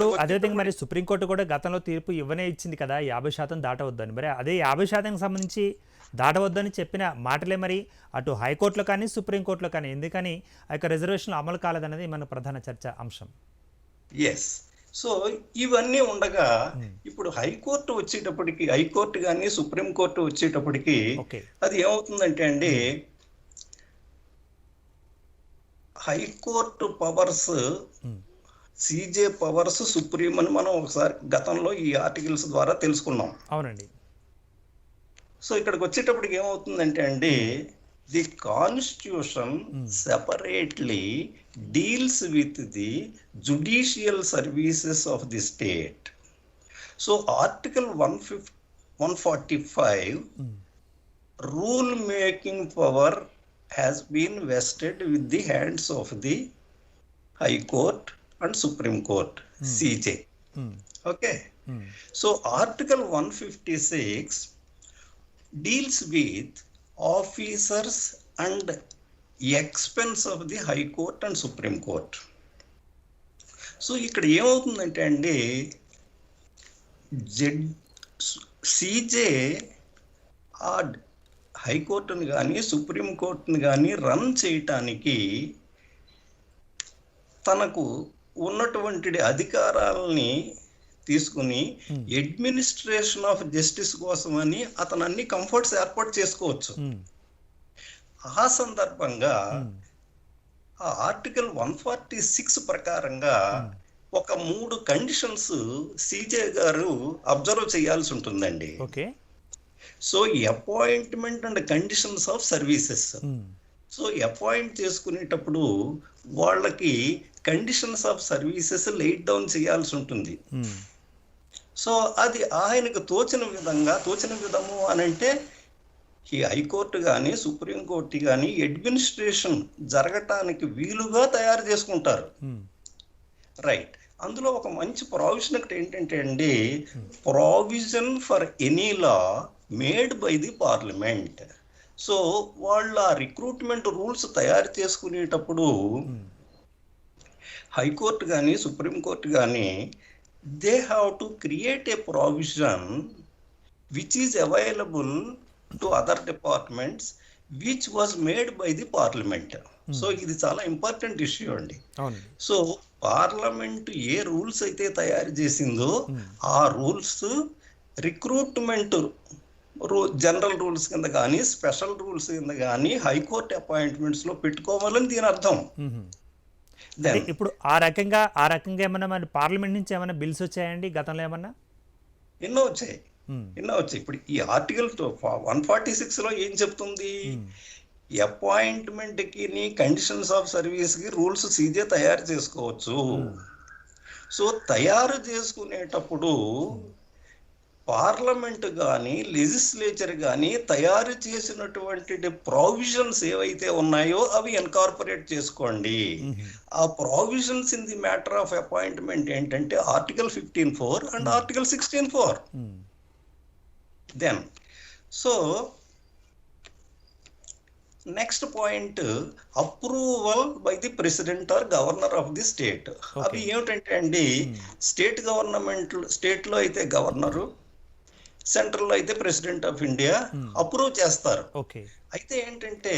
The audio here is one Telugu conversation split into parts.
ఇప్పుడు ఇక్కడికి అదేవిధంగా మరి వచ్చేటప్పటికి సుప్రీంకోర్టు కూడా గతంలో తీర్పు ఇవ్వనే ఇచ్చింది కదా, 50% దాటవద్దని. మరి అదే 50% సంబంధించి దాటవద్దని చెప్పిన మాటలే మరి అటు హైకోర్టులో కానీ సుప్రీంకోర్టులో కానీ ఎందుకని ఆ యొక్క రిజర్వేషన్లు అమలు కాలేదనేది మన ప్రధాన చర్చ అంశం. ఎస్. సో ఇవన్నీ ఉండగా ఉమ్, ఇప్పుడు హైకోర్టు కానీ సుప్రీంకోర్టు వచ్చేటప్పటికి ఓకే. అది ఏమవుతుందంటే అండి, ఉమ్, హైకోర్టు పవర్స్, ఉమ్, సీజే పవర్స్ సుప్రీం అని మనం ఒకసారి గతంలో ఈ ఆర్టికల్స్ ద్వారా తెలుసుకున్నాం. అవునండి. సో ఇక్కడికి వచ్చేటప్పటికి ఏమవుతుందంటే అండి, um, the constitution um, separately deals with the judicial services of the state. So article 145 um, rule making power has been vested with the hands of the High Court and Supreme Court, um, CJ. Um, Okay. Um, So Article 156 deals with officers and expense of the High Court and Supreme Court. So ఇక్కడ ఏమవుతుందంటే అండి, జడ్ సీజే ఆ హైకోర్టుని కానీ సుప్రీంకోర్టుని కానీ రన్ చేయటానికి తనకు ఉన్నటువంటి అధికారాలని తీసుకుని ఉమ్, అడ్మినిస్ట్రేషన్ ఆఫ్ జస్టిస్ కోసమని అతను అన్ని కంఫర్ట్స్ ఏర్పాటు చేసుకోవచ్చు. ఉమ్, ఆ సందర్భంగా ఉమ్, ఆ ఆర్టికల్ 146 ప్రకారంగా ఉమ్, ఒక 3 కండిషన్స్ సీజే గారు అబ్జర్వ్ చేయాల్సి ఉంటుందండి. Okay. So appointment and conditions of services. Um, so appoint చేసుకునేటప్పుడు వాళ్ళకి conditions of services light down చేయాల్సి ఉంటుంది. ఉమ్, సో అది ఆయనకు తోచిన విధము అని అంటే ఈ హైకోర్టు కానీ సుప్రీంకోర్టు కానీ అడ్మినిస్ట్రేషన్ జరగటానికి వీలుగా తయారు చేసుకుంటారు. ఉమ్, రైట్. అందులో ఒక మంచి ప్రావిజన్ ఒకటి ఏంటంటే అండి, provision for any law made by the parliament. So వాళ్ళ రిక్రూట్మెంట్ రూల్స్ తయారు చేసుకునేటప్పుడు ఉమ్, హైకోర్టు కానీ సుప్రీంకోర్టు కానీ they have to create a provision which is available to other departments which was made by the parliament. So ఇది చాలా ఇంపార్టెంట్ ఇష్యూ అండి. అవునండి. సో పార్లమెంట్ ఏ రూల్స్ అయితే తయారు చేసిందో ఉమ్, ఆ రూల్స్ రిక్రూట్మెంట్ జనరల్ రూల్స్ కింద కానీ స్పెషల్ రూల్స్ కింద కానీ హైకోర్టు అపాయింట్మెంట్స్ లో పెట్టుకోవాలని దీని అర్థం. ఉమ్. అంటే దెన్ ఇప్పుడు ఆ రకంగా ఏమన్నా మరి పార్లమెంట్ నుంచి ఏమైనా బిల్స్ వచ్చాయండి గతంలో ఏమన్నా? ఎన్నో వచ్చాయి. ఉమ్, ఇప్పుడు ఈ ఆర్టికల్ 146 లో ఏం చెప్తుంది, ఉమ్, అపాయింట్మెంట్ కి కండిషన్స్ ఆఫ్ సర్వీస్ కి రూల్స్ సీజే తయారు చేసుకోవచ్చు. సో తయారు చేసుకునేటప్పుడు పార్లమెంట్ కానీ లెజిస్లేచర్ కానీ తయారు చేసినటువంటి ప్రావిజన్స్ ఏవైతే ఉన్నాయో అవి ఇన్కార్పొరేట్ చేసుకోండి. ఉమ్, ఆ provisions in the matter of appointment ఏంటంటే article 15(4) and article 16(4). Um, then so next point, approval by the president or governor of the state. అవి ఏమిటంటే అండి, స్టేట్ లో అయితే గవర్నరు, సెంట్రల్ లో అయితే ప్రెసిడెంట్ ఆఫ్ ఇండియా అప్రూవ్ చేస్తారు. ఓకే. అయితే ఏంటంటే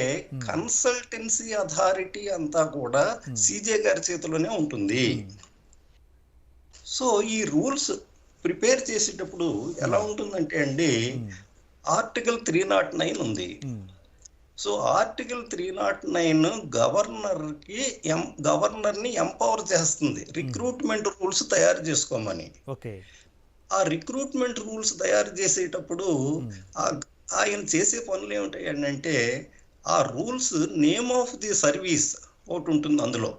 కన్సల్టెన్సీ అథారిటీ అంతా కూడా సీజే గారి చేతిలోనే ఉంటుంది. సో ఈ రూల్స్ ప్రిపేర్ చేసేటప్పుడు ఎలా ఉంటుందంటే అండి, ఆర్టికల్ 309 ఉంది. సో ఆర్టికల్ 309 గవర్నర్ని ఎంపవర్ చేస్తుంది రిక్రూట్మెంట్ రూల్స్ తయారు చేసుకోమని. ఓకే. ఆ రిక్రూట్మెంట్ రూల్స్ తయారు చేసేటప్పుడు ఆయన చేసే పనులు ఏమిటాయి అంటే, ఆ rules name of the service ఒకటి ఉంటుంది, అందులో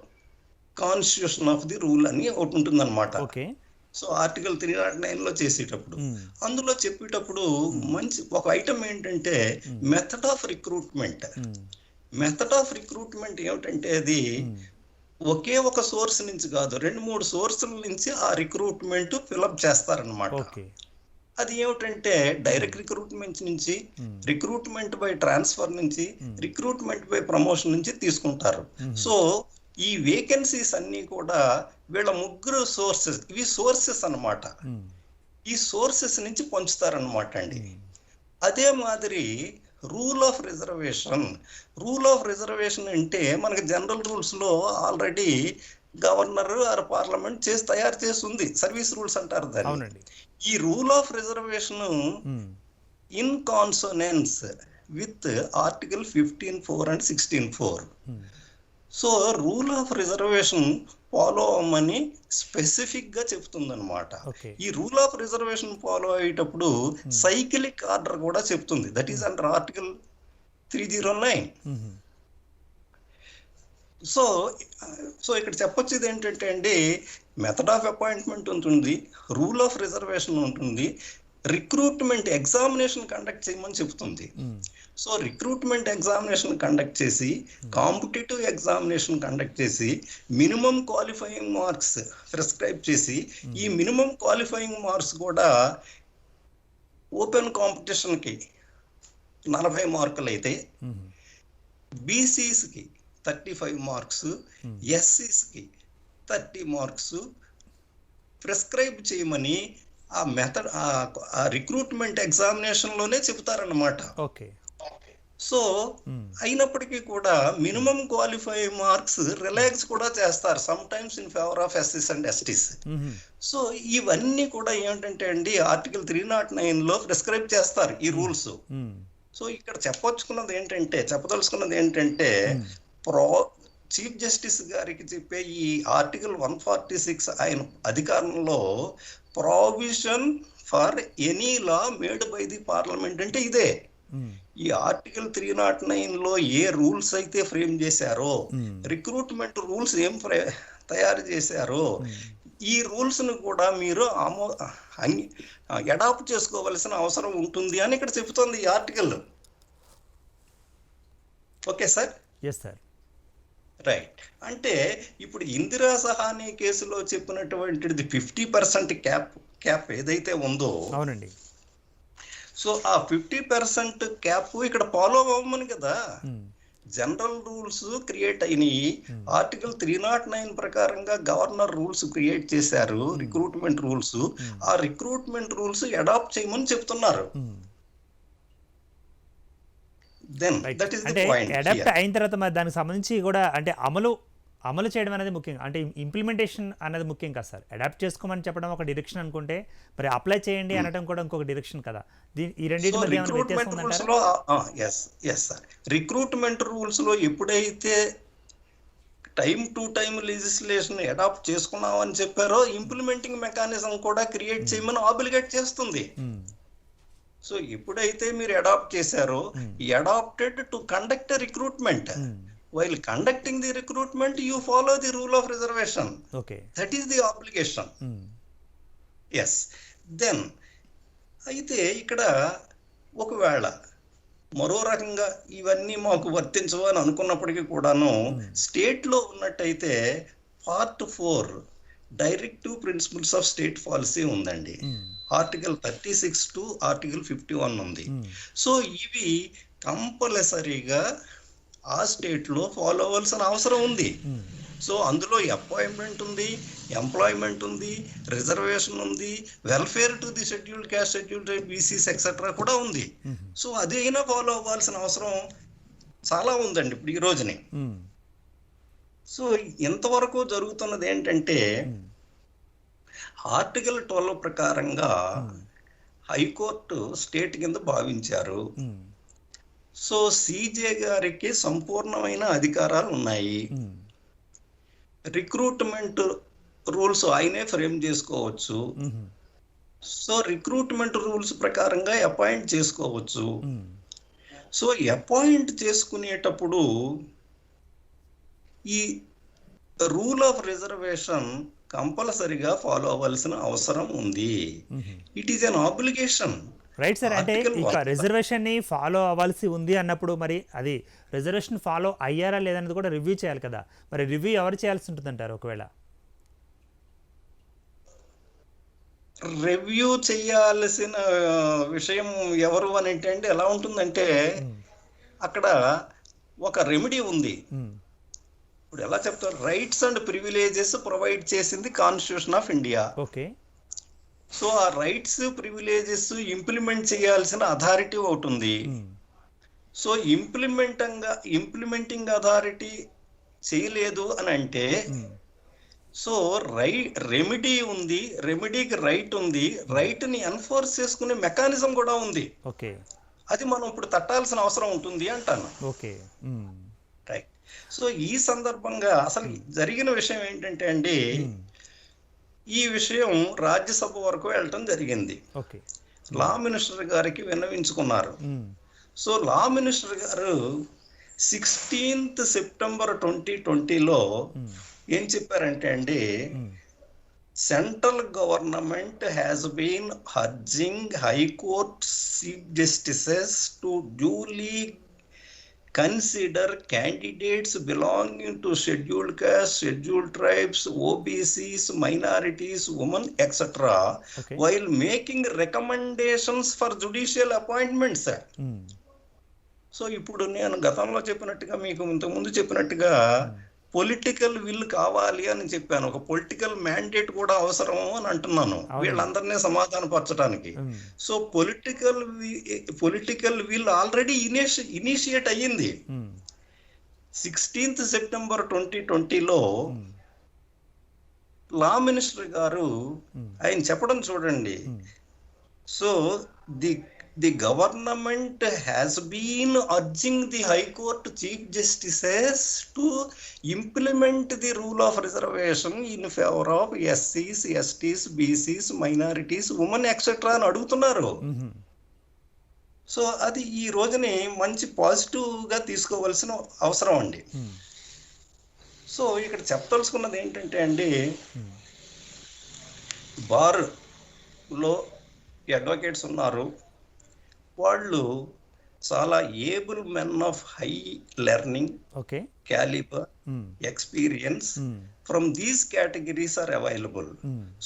కాన్స్టిట్యూషన్ ఆఫ్ ది రూల్ అని ఒకటి ఉంటుంది అనమాట. ఓకే. సో ఆర్టికల్ 309 లో చేసేటప్పుడు అందులో చెప్పేటప్పుడు మంచి ఒక ఐటమ్ ఏంటంటే method of recruitment. Method of recruitment ఏమిటంటే అది ఒకే ఒక సోర్స్ నుంచి కాదు, 2-3 సోర్సుల నుంచి ఆ రిక్రూట్మెంట్ ఫిలప్ చేస్తారనమాట. అది ఏమిటంటే డైరెక్ట్ రిక్రూట్మెంట్ నుంచి, రిక్రూట్మెంట్ బై ట్రాన్స్ఫర్ నుంచి, రిక్రూట్మెంట్ బై ప్రమోషన్ నుంచి తీసుకుంటారు. సో ఈ వేకెన్సీస్ అన్నీ కూడా వీళ్ళ ముగ్గురు సోర్సెస్, ఇవి సోర్సెస్ అన్నమాట. ఈ సోర్సెస్ నుంచి పంచుతారనమాట అండి. అదే మాదిరి రూల్ ఆఫ్ రిజర్వేషన్ అంటే మనకి జనరల్ రూల్స్ లో ఆల్రెడీ గవర్నర్ ఆర్ పార్లమెంట్ తయారు చేసి ఉంది. సర్వీస్ రూల్స్ అంటారు దాన్ని. అవునండి. ఈ rule of reservation in consonance with article 15(4) and 16(4). So rule of reservation follow అవ్వమని స్పెసిఫిక్ గా చెప్తుంది అనమాట. ఓకే. ఈ రూల్ ఆఫ్ రిజర్వేషన్ ఫాలో అయ్యేటప్పుడు సైకిలిక్ ఆర్డర్ కూడా చెప్తుంది. That is under article 309. So ఇక్కడ చెప్పొచ్చేది ఏంటంటే అండి, మెథడ్ ఆఫ్ అపాయింట్మెంట్ ఉంటుంది, రూల్ ఆఫ్ రిజర్వేషన్ ఉంటుంది, రిక్రూట్మెంట్ ఎగ్జామినేషన్ కండక్ట్ చేయమని చెప్తుంది. సో రిక్రూట్మెంట్ ఎగ్జామినేషన్ కండక్ట్ చేసి, కాంపిటేటివ్ ఎగ్జామినేషన్ కండక్ట్ చేసి, మినిమం క్వాలిఫైయింగ్ మార్క్స్ ప్రిస్క్రైబ్ చేసి, ఈ మినిమం క్వాలిఫైయింగ్ మార్క్స్ కూడా ఓపెన్ కాంపిటీషన్కి 40 మార్కులు అయితే, బీసీస్కి 35 మార్క్స్, ఎస్సీస్కి 30 మార్క్స్ ప్రిస్క్రైబ్ చేయమని ఆ మెథడ్ ఆ రిక్రూట్మెంట్ ఎగ్జామినేషన్ లోనే చెప్తారన్నమాట. ఓకే. సో అయినప్పటికీ కూడా మినిమం క్వాలిఫై మార్క్స్ రిలాక్స్ కూడా చేస్తారు, sometimes in favour of ఎస్సీస్ అండ్ ఎస్టీస్. సో ఇవన్నీ కూడా ఏంటంటే అండి ఆర్టికల్ 309 లో ప్రిస్క్రైబ్ చేస్తారు ఈ రూల్స్. సో ఇక్కడ చెప్పదలుచుకున్నది ఏంటంటే చీఫ్ జస్టిస్ గారికి చెప్పే ఈ ఆర్టికల్ 146 ఆయన అధికారంలో provision for any law made by the parliament అంటే ఇదే. ఈ ఆర్టికల్ 309 లో ఏ రూల్స్ అయితే ఫ్రేమ్ చేశారో, రిక్రూట్మెంట్ రూల్స్ తయారు చేశారో, ఈ రూల్స్ ను కూడా మీరు అడాప్ట్ చేసుకోవలసిన అవసరం ఉంటుంది అని ఇక్కడ చెబుతోంది ఈ article. Okay sir? Yes sir. Right. అంటే ఇప్పుడు ఇందిరా సహానీ కేసులో చెప్పినటువంటిది 50% క్యాప్ ఏదైతే ఉందో, అవునండి, సో ఆ 50% క్యాప్ ఇక్కడ ఫాలో అవ్వమని కదా జనరల్ రూల్స్ క్రియేట్ అయినాయి. ఆర్టికల్ 309 ప్రకారంగా గవర్నర్ రూల్స్ క్రియేట్ చేశారు, రిక్రూట్మెంట్ రూల్స్. ఆ రిక్రూట్మెంట్ రూల్స్ అడాప్ట్ చేయమని చెప్తున్నారు. అంటే అడాప్ట్ అయిన తర్వాత మరి దానికి సంబంధించి కూడా అంటే అమలు చేయడం అనేది ముఖ్యం, అంటే ఇంప్లిమెంటేషన్ అనేది ముఖ్యం కదా సార్. అడాప్ట్ చేసుకోమని చెప్పడం ఒక డైరెక్షన్ అనుకుంటే, మరి అప్లై చేయండి అనడం కూడా ఇంకొక డైరెక్షన్ కదా. ఈ రెండింటి మధ్య ఏమైనా వ్యత్యాసం ఉందంటారా? రిక్రూట్మెంట్ రూల్స్ లో ఎప్పుడైతే time to time legislation adopt చేసుకున్నామని చెప్పారో, ఇంప్లిమెంటింగ్ మెకానిజం కూడా క్రియేట్ చేయమని ఆబ్లిగేట్ చేస్తుంది. సో ఎప్పుడైతే మీరు అడాప్ట్ చేశారో, adopted to conduct recruitment. While conducting the recruitment, you follow the rule of reservation. Okay. That is the obligation. Yes. Then, అయితే ఇక్కడ ఒకవేళ మరో రకంగా ఇవన్నీ మాకు వర్తించవు అని అనుకున్నప్పటికీ కూడాను, స్టేట్ లో ఉన్నట్టయితే Part 4 directive principles of state policy ఉందండి. ఆర్టికల్ 36 టు ఆర్టికల్ 51 ఉంది. సో ఇవి కంపల్సరీగా ఆ స్టేట్ లో ఫాలో అవ్వాల్సిన అవసరం ఉంది. సో అందులో అపాయింట్మెంట్ ఉంది, ఎంప్లాయ్మెంట్ ఉంది, రిజర్వేషన్ ఉంది, welfare to the scheduled caste, scheduled tribe, BCs etcetera కూడా ఉంది. సో అది అయినా ఫాలో అవ్వాల్సిన అవసరం చాలా ఉందండి ఇప్పుడు ఈ రోజుని. సో ఇంతవరకు జరుగుతున్నది ఏంటంటే, ఆర్టికల్ 12 ప్రకారంగా హైకోర్టు స్టేట్ కింద భావించారు. సో సిజే గారికి సంపూర్ణమైన అధికారాలు ఉన్నాయి. రిక్రూట్మెంట్ రూల్స్ ఆయనే ఫ్రేమ్ చేసుకోవచ్చు. సో రిక్రూట్మెంట్ రూల్స్ ప్రకారంగా అపాయింట్ చేసుకోవచ్చు. సో అపాయింట్ చేసుకునేటప్పుడు ఈ రూల్ ఆఫ్ రిజర్వేషన్ కంపల్సరిగా ఫాలో అవ్వాల్సిన అవసరం ఉంది. It is an obligation. Right sir. అంటే ఇక రిజర్వేషన్ని ఫాలో అవ్వాల్సి ఉంది అన్నప్పుడు మరి అది రిజర్వేషన్ ఫాలో అయ్యారా లేదనేది కూడా రివ్యూ చేయాలి కదా. మరి రివ్యూ ఎవరు చేయాల్సి ఉంటుంది అంటారు? ఒకవేళ రివ్యూ చేయాల్సిన విషయం ఎవరు అని అంటే ఎలా ఉంటుందంటే, అక్కడ ఒక రెమెడీ ఉంది. ఇప్పుడు ఎలా చెప్తారు, రైట్స్ అండ్ ప్రివిలేజెస్ ప్రొవైడ్ చేసింది constitution of India. Okay. So ఆ రైట్స్ ప్రివిలేజెస్ ఇంప్లిమెంట్ చేయాల్సిన అథారిటీ ఒకటి ఉంది. సో ఇంప్లిమెంటింగ్ అథారిటీ చేయలేదు అని అంటే, సో రెమెడీ ఉంది, రెమెడీకి రైట్ ఉంది, రైట్ని ఎన్ఫోర్స్ చేసుకునే మెకానిజం కూడా ఉంది. ఓకే. అది మనం ఇప్పుడు తట్టాల్సిన అవసరం ఉంటుంది అంటాను. ఓకే. రైట్. సో ఈ సందర్భంగా అసలు జరిగిన విషయం ఏంటంటే అండి, ఈ విషయం రాజ్యసభ వరకు వెళ్ళటం జరిగింది. ఓకే. లా మినిస్టర్ గారికి విన్నవించుకున్నారు. సో లా మినిస్టర్ గారు 16th September 2020లో ఏం చెప్పారంటే అండి, central government has been urging high court chief justices to duly consider candidates belonging to scheduled castes, scheduled tribes, OBCs, minorities, women, etc. Okay. while making recommendations for judicial appointments. So ఇప్పుడు నేను గతంలో చెప్పినట్టుగా, మీకు ఇంతకుముందు చెప్పినట్టుగా పొలిటికల్ విల్ కావాలి అని చెప్పాను. ఒక పొలిటికల్ మ్యాండేట్ కూడా అవసరం అని అంటున్నాను వీళ్ళందరినీ సమాధానపరచడానికి. So political will already initiate అయ్యింది. 16th September 2020లో లా మినిస్టర్ గారు ఆయన చెప్పడం చూడండి. So the government has been urging the High Court Chief Justices to implement the rule of reservation in favor of SCs, STs, BCs, minorities, women, etc. అని అడుగుతున్నారు. సో అది ఈ రోజుని మంచి పాజిటివ్గా తీసుకోవాల్సిన అవసరం అండి. సో ఇక్కడ చెప్పదలుచుకున్నది ఏంటంటే అండి, బార్లో అడ్వకేట్స్ ఉన్నారు, వాళ్ళు చాలా able men of high learning, calibre, experience from these categories are available.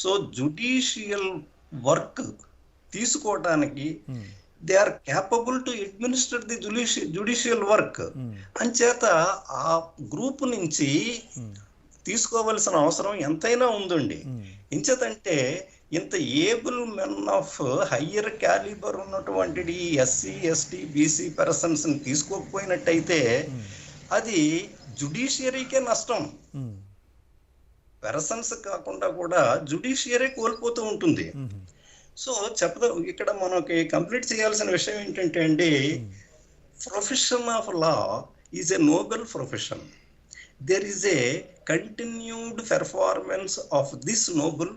So judicial work తీసుకోవడానికి they are capable to administer the judicial work. అంచేత ఆ గ్రూప్ నుంచి తీసుకోవలసిన అవసరం ఎంతైనా ఉందండి. ఇంచేతంటే ఇంత able men of higher calibre ఉన్నటువంటి ఎస్సీ, ఎస్టీ, బీసీ పర్సన్స్ని తీసుకోకపోయినట్టయితే అది జుడిషియరీకే నష్టం. పర్సన్స్ కాకుండా కూడా జుడిషియరీ కోల్పోతూ ఉంటుంది. సో ఇక్కడ మనకి కంప్లీట్ చేయాల్సిన విషయం ఏంటంటే అండి, profession of law is a noble profession. There is a continued performance of this noble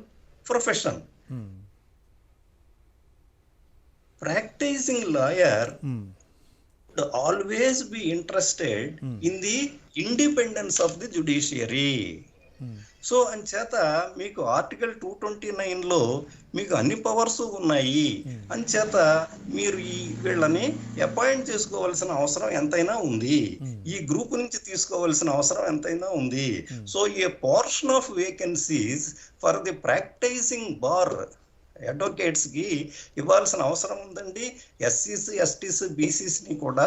profession. Practicing lawyer would always be interested in the independence of the judiciary. So అంచేత మీకు ఆర్టికల్ 229లో మీకు అన్ని పవర్స్ ఉన్నాయి. అంచేత మీరు వీళ్ళని అపాయింట్ చేసుకోవాల్సిన అవసరం ఎంతైనా ఉంది, ఈ గ్రూప్ నుంచి తీసుకోవాల్సిన అవసరం ఎంతైనా ఉంది. So a portion of vacancies for the practicing bar advocates కి ఇవ్వాల్సిన అవసరం ఉందండి. ఎస్సీస్, ఎస్టీస్, బీసీస్ని కూడా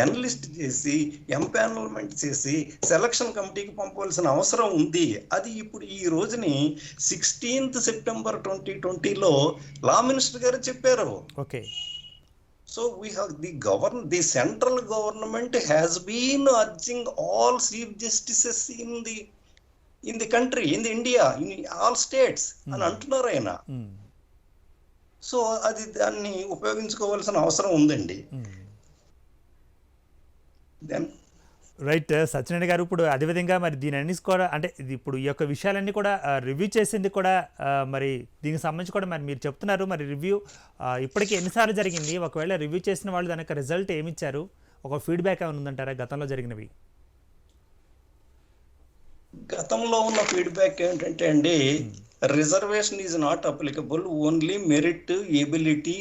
ఎన్లిస్ట్ చేసి ఎంపానల్మెంట్ చేసి సెలక్షన్ కమిటీకి పంపవలసిన అవసరం ఉంది. అది ఇప్పుడు ఈ రోజుని 16th September 2020లో లా మినిస్టర్ గారు చెప్పారు. Okay. So the central government has been urging all chief justices in the country, in the India, in all states అని అంటున్నారు ఆయన. సో అది దాన్ని ఉపయోగించుకోవాల్సిన అవసరం ఉందండి. రైట్ సత్యనారాయణ గారు, ఇప్పుడు అదేవిధంగా మరి దీని అన్ని కూడా అంటే ఇది ఇప్పుడు ఈ యొక్క విషయాలన్నీ కూడా రివ్యూ చేసింది కూడా మరి దీనికి సంబంధించి కూడా మరి మీరు చెప్తున్నారు, మరి రివ్యూ ఇప్పటికీ ఎన్నిసార్లు జరిగింది, ఒకవేళ రివ్యూ చేసిన వాళ్ళు దానికి రిజల్ట్ ఏమిచ్చారు, ఒక ఫీడ్బ్యాక్ ఏమైనా ఉందంటారా గతంలో జరిగినవి? గతంలో ఉన్న ఫీడ్బ్యాక్ ఏంటంటే అండి, reservation is not applicable, only merit, ability,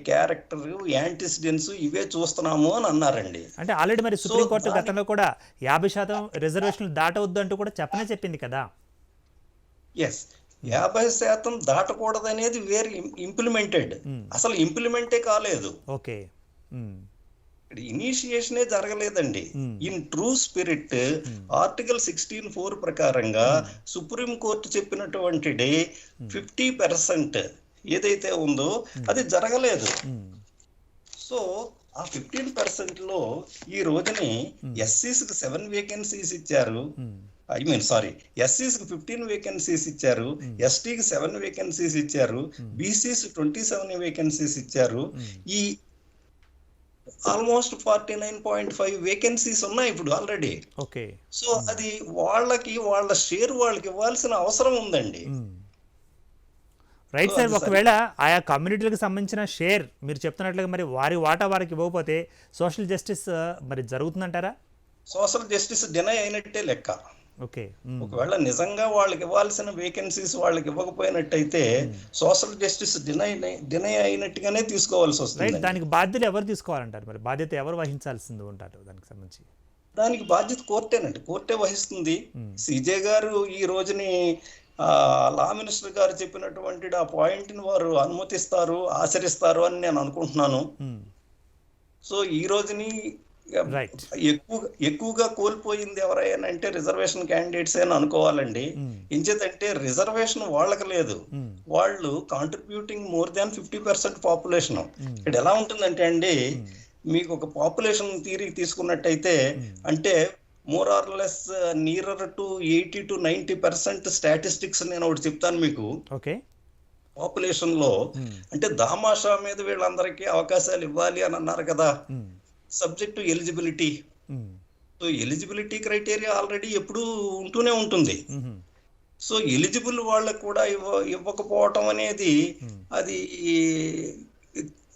character, antecedents ఇవే చూస్తున్నాము అని అన్నారండి. అంటే ఆల్రెడీ మరి సుప్రీంకోర్టు గతంలో కూడా 50% రిజర్వేషన్లు దాటవద్దు అంటూ కూడా చెప్పింది కదా. ఎస్, 50% దాటకూడదు అనేది వేరే ఇంప్లిమెంటెడ్, అసలు ఇంప్లిమెంటే కాలేదు. ఓకే. ఇనిషియేషనే జరగలేదండి. Um, in true spirit um, article 16(4) ప్రకారంగా ఉమ్, సుప్రీం కోర్టు చెప్పినటువంటి ఉమ్, 50% ఏదైతే ఉందో ఉమ్, అది జరగలేదు. ఉమ్, సో ఆ 15%లో ఈ రోజుని ఉమ్, ఎస్సీస్కి 7 వేకెన్సీస్ ఇచ్చారు. ఉమ్, ఐ మీన్ సారీ, ఎస్సీస్కి 15 వేకెన్సీస్ ఇచ్చారు, ఉమ్, ఎస్టీకి 7 వేకెన్సీస్ ఇచ్చారు, ఉమ్, బీసీస్ 27 వేకెన్సీస్ ఇచ్చారు. ఉమ్, ఈ ఆల్మోస్ట్ 49.5 వేకెన్సీస్ ఉన్నాయి ఇప్పుడు ఆల్రెడీ. ఓకే. సో ఉమ్, అది వాళ్ళకి వాళ్ళ షేర్ వాళ్ళకి ఇవ్వాల్సిన అవసరం ఉందండి. ఉమ్. So right sir. అది సరి ఒకవేళ ఆయా కమ్యూనిటీలకు సంబంధించిన షేర్ మీరు చెప్తున్నట్లుగా మరి వారి వాటా వారికి ఇవ్వకపోతే సోషల్ జస్టిస్ మరి జరుగుతుందంటారా? సోషల్ జస్టిస్ డినై అయినట్టే లెక్క. ఓకే. ఉమ్, ఒకవేళ నిజంగా వాళ్ళకి ఇవ్వాల్సిన వేకెన్సీస్ వాళ్ళకి ఇవ్వకపోయినట్టయితే ఉమ్. సోషల్ జస్టిస్ డినై అయినట్టుగానే తీసుకోవాల్సి రైట్. వస్తుందండి. దానికి బాధ్యత ఎవరు తీసుకోవాలంటారు? మరి బాధ్యత ఎవరు వహించాల్సింది ఉంటారు దానికి సంబంధించి? దానికి బాధ్యత కోర్టేనండి, కోర్టే వహిస్తుంది. ఉమ్, సిజే గారు ఈ రోజుని లా మినిస్టర్ గారు చెప్పినటువంటి ఆ పాయింట్ని వారు అనుమతిస్తారు, ఆచరిస్తారు అని నేను అనుకుంటున్నాను. ఉమ్, సో ఈ రోజుని రైట్. ఎక్కువగా కోల్పోయింది ఎవరైనా అంటే రిజర్వేషన్ క్యాండిడేట్స్ అని అనుకోవాలండి. ఉమ్, ఎంచేతంటే రిజర్వేషన్ వాళ్ళకి లేదు, ఉమ్, వాళ్ళు కాంట్రిబ్యూటింగ్ మోర్ దాన్ 50% పాపులేషన్. ఉమ్, ఇక్కడ ఎలా ఉంటుందంటే అండి, ఉమ్, మీకు ఒక పాపులేషన్ థియరీ తీసుకున్నట్టయితే ఉమ్, అంటే more or less nearer to 80 to 90% statistics నేను ఒకటి చెప్తాను మీకు. ఓకే. పాపులేషన్ లో ఉమ్, అంటే దామాషా మీద వీళ్ళందరికీ అవకాశాలు ఇవ్వాలి అని అన్నారు కదా, um, subject to eligibility. Um, so eligibility criteria already ఎప్పుడూ ఉంటూనే ఉంటుంది. ఉమ్, సో ఎలిజిబుల్ వాళ్ళకు కూడా ఇవ్వకపోవటం అనేది ఉమ్, అది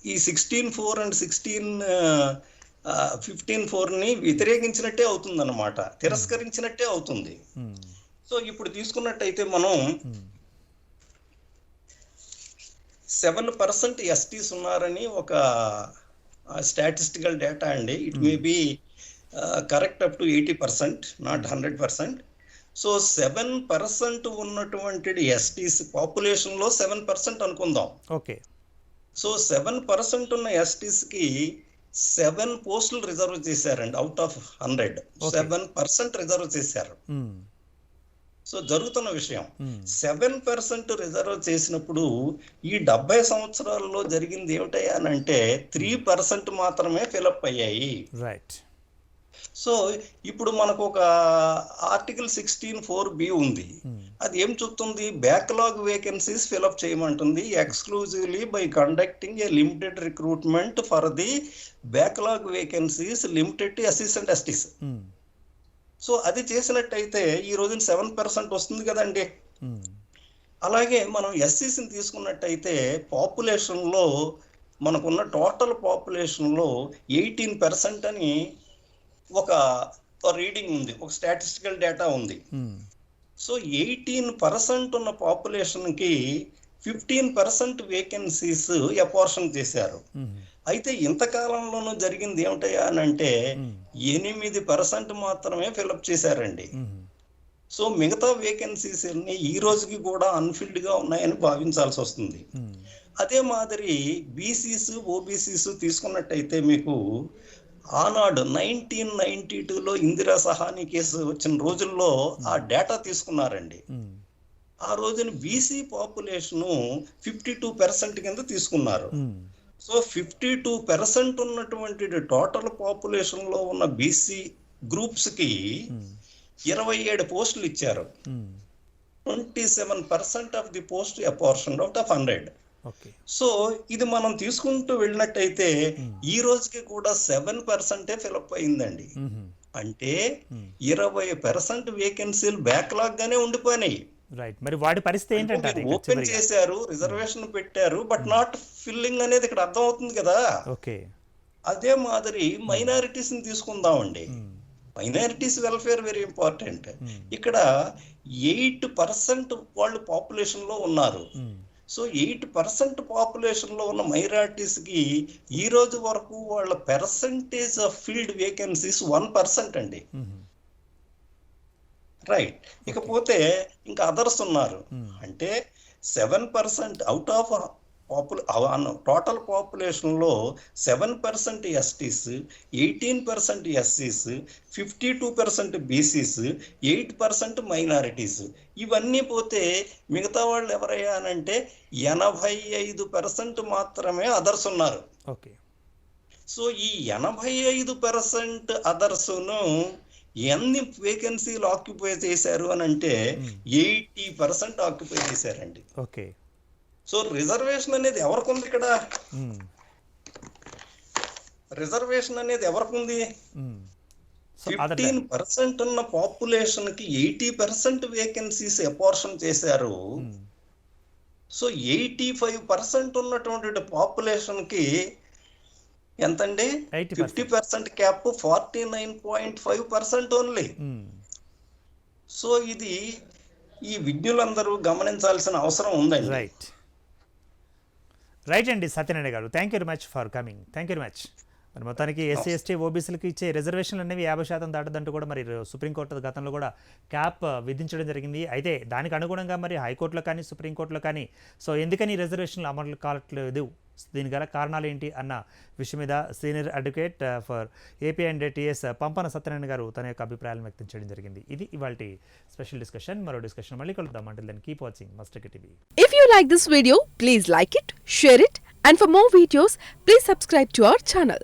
ఈ 16(4) అండ్ 15(4)ని వ్యతిరేకించినట్టే అవుతుంది అన్నమాట, తిరస్కరించినట్టే అవుతుంది. ఉమ్, సో ఇప్పుడు తీసుకున్నట్టయితే మనం ఉమ్, 7% ఎస్టీస్ ఉన్నారని ఒక స్టాటిస్టికల్ డేటా అండి. It may be correct up to 80%, not 100%. So 7% ఉన్నటువంటి ఎస్టీస్ పాపులేషన్లో 7% అనుకుందాం. ఓకే. సో 7% ఉన్న ఎస్టీస్కి 7 పోస్టులు రిజర్వ్ చేశారండి అవుట్ ఆఫ్ 100. 7% రిజర్వ్ చేశారు. ఉమ్, సో జరుగుతున్న విషయం. ఉమ్, 7% రిజర్వ్ చేసినప్పుడు ఈ 70 సంవత్సరాల్లో జరిగింది ఏమిటంటే 3% మాత్రమే ఫిలప్ అయ్యాయి. రైట్. సో ఇప్పుడు మనకు ఒక ఆర్టికల్ 16(4)(b) ఉంది. ఉమ్, అది ఏం చెప్తుంది? బ్యాక్లాగ్ వేకెన్సీస్ ఫిలప్ చేయమంటుంది, exclusively by conducting a limited recruitment for the backlog vacancies limited to ఎస్సీస్ అండ్ ఎస్టీస్. ఉమ్, సో అది చేసినట్టయితే ఈ రోజున 7% వస్తుంది కదండి. ఉమ్, అలాగే మనం ఎస్సీస్ని తీసుకున్నట్టయితే పాపులేషన్లో మనకున్న టోటల్ పాపులేషన్లో 18% అని ఒక రీడింగ్ ఉంది, ఒక స్టాటిస్టికల్ డేటా ఉంది. ఉమ్, సో 18% ఉన్న పాపులేషన్కి 15% వేకెన్సీస్ అపార్షన్ చేశారు. ఉమ్, అయితే ఇంతకాలంలోనూ జరిగింది ఏమిటంటే 8% మాత్రమే ఫిలప్ చేశారండి. ఉమ్, సో మిగతా వేకెన్సీస్ అన్ని ఈ రోజుకి కూడా అన్ఫిల్డ్గా ఉన్నాయని భావించాల్సి వస్తుంది. ఉమ్, అదే మాదిరి బీసీస్ ఓబీసీస్ తీసుకున్నట్టయితే మీకు ఆనాడు 1992లో ఇందిరా సహాని కేసు వచ్చిన రోజుల్లో ఆ డేటా తీసుకున్నారండి. ఉమ్, ఆ రోజున బీసీ పాపులేషను 52% కింద తీసుకున్నారు. ఉమ్, సో 52% ఉన్నటువంటి టోటల్ పాపులేషన్లో ఉన్న బీసీ గ్రూప్స్కి 27 పోస్టులు ఇచ్చారు. Um, 27% of the post apportion out of 100. Okay. So ఇది మనం తీసుకుంటూ వెళ్ళినట్టయితే ఈ రోజుకి కూడా 7% ఫిలప్ అయిందండి. ఉమ్, అంటే 20% వేకెన్సీలు బ్యాక్లాగ్ గానే ఉండిపోయినాయి. రైట్. మరి వాటి పరిస్థితి ఏంటంటారు ఇక ఓపెన్ చివరిగా? చేశారు, రిజర్వేషన్ పెట్టారు, బట్ నాట్ ఫిల్లింగ్ అనేది ఇక్కడ అర్థం అవుతుంది కదా. ఓకే. అదే మాదిరి మైనారిటీస్ ని తీసుకుందామండి. ఉమ్, మైనారిటీస్ వెల్ఫేర్ వెరీ ఇంపార్టెంట్. ఇక్కడ 8% వాళ్ళు పాపులేషన్ లో ఉన్నారు. ఉమ్, సో 8% పాపులేషన్ లో ఉన్న మైనారిటీస్కి ఈ రోజు వరకు వాళ్ళ పర్సంటేజ్ ఆఫ్ ఫీల్డ్ వేకెన్సీస్ 1% అండి. Um, right. ఇకపోతే ఇంకా అదర్స్ ఉన్నారు. Hmm. అంటే 7% అవుట్ ఆఫ్ టోటల్ పాపులేషన్లో 7% ఎస్టీస్, 18% ఎస్సీస్, 52% బీసీస్, 8% మైనారిటీస్. ఇవన్నీ పోతే మిగతా వాళ్ళు ఎవరయ్యా అనంటే 85% మాత్రమే అదర్స్ ఉన్నారు. ఓకే. సో ఈ 85% అదర్స్ను ఎన్ని వేకెన్సీలు ఆక్యుపై చేశారు అని అంటే 80% ఆక్యుపై చేశారండి. ఓకే. సో రిజర్వేషన్ అనేది ఎవరికి ఉంది ఇక్కడ? రిజర్వేషన్ అనేది ఎవరికి ఉంది? 15% ఉన్న పాపులేషన్ కి 80% వేకెన్సీస్ అపార్షన్ చేశారు. సో 85% ఉన్నటువంటి పాపులేషన్ కి ఎంతండి? 50% క్యాప్, 49.5% ఓన్లీ. సో ఇది ఈ విజ్ఞులందరూ గమనించాల్సిన అవసరం ఉందండి. రైట్ అండి సత్యనారాయణ గారు, thank you very much for coming. Thank you very much. మరి మొత్తానికి ఎస్సీ ఎస్టీ ఓబీసీలకు ఇచ్చే రిజర్వేషన్లు అనేవి 50% దాటదంటూ కూడా మరి సుప్రీంకోర్టు గతంలో కూడా క్యాప్ విధించడం జరిగింది. అయితే దానికి అనుగుణంగా మరి హైకోర్టులో కానీ సుప్రీంకోర్టులో కానీ సో ఎందుకని రిజర్వేషన్లు అమలు కావట్లేదు, దీని గల కారణాలు ఏంటి అన్న విషయం మీద senior advocate for AP and TS Pampana Satyanarayana గారు తన యొక్క అభిప్రాయాలను వ్యక్తం చేయడం జరిగింది. ఇది ఇవాల్టి స్పెషల్ డిస్కషన్. మరో డిస్కషన్ మళ్ళీ కలుద్దాం. అంటే దెన్ కీప్ వాచింగ్ మస్టర్కే TV. If you like this video, please like it, share it, and for more videos, please subscribe to our channel.